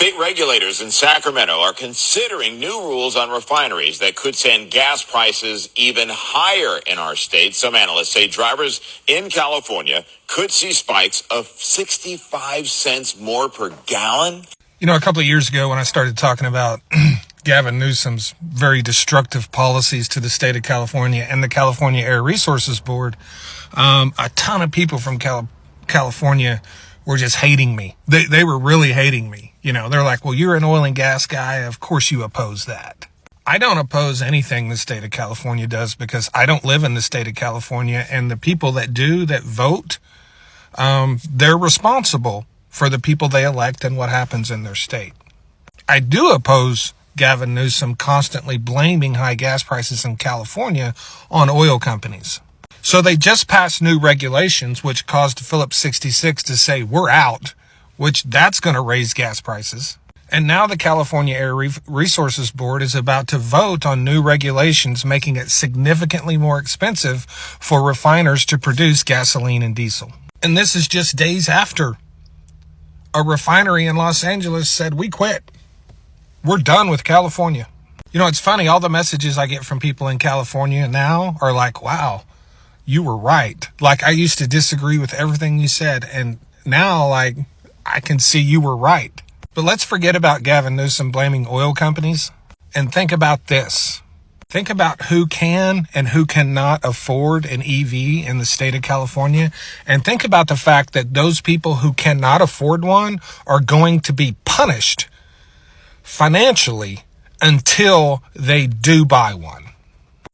State regulators in Sacramento are considering new rules on refineries that could send gas prices even higher in our state. Some analysts say drivers in California could see spikes of 65 cents more per gallon. You know, a couple of years ago when I started talking about Gavin Newsom's very destructive policies to the state of California and the California Air Resources Board, a ton of people from California were just hating me. They were really hating me. You know, they're like, well, you're an oil and gas guy. Of course you oppose that. I don't oppose anything the state of California does because I don't live in the state of California. And the people that do, that vote, they're responsible for the people they elect and what happens in their state. I do oppose Gavin Newsom constantly blaming high gas prices in California on oil companies. So they just passed new regulations, which caused Phillips 66 to say, we're out, which that's going to raise gas prices. And now the California Air Resources Board is about to vote on new regulations, making it significantly more expensive for refiners to produce gasoline and diesel. And this is just days after a refinery in Los Angeles said, we quit. We're done with California. You know, it's funny. All the messages I get from people in California now are like, wow, you were right. Like, I used to disagree with everything you said. And now, like, I can see you were right. But let's forget about Gavin Newsom blaming oil companies and think about this. Think about who can and who cannot afford an EV in the state of California. And think about the fact that those people who cannot afford one are going to be punished financially until they do buy one.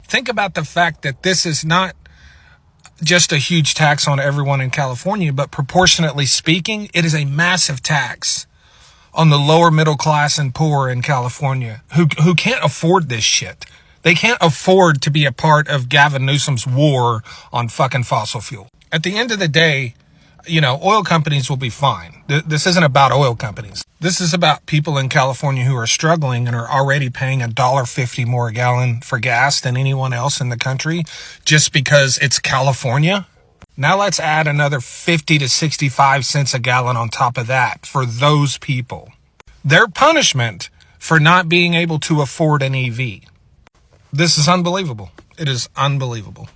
Think about the fact that this is not just a huge tax on everyone in California, but proportionately speaking, it is a massive tax on the lower middle class and poor in California who can't afford this shit. They can't afford to be a part of Gavin Newsom's war on fucking fossil fuel. At the end of the day, you know, oil companies will be fine. This isn't about oil companies. This is about people in California who are struggling and are already paying $1.50 more a gallon for gas than anyone else in the country just because it's California. Now let's add another 50 to 65 cents a gallon on top of that for those people. Their punishment for not being able to afford an EV. This is unbelievable. It is unbelievable.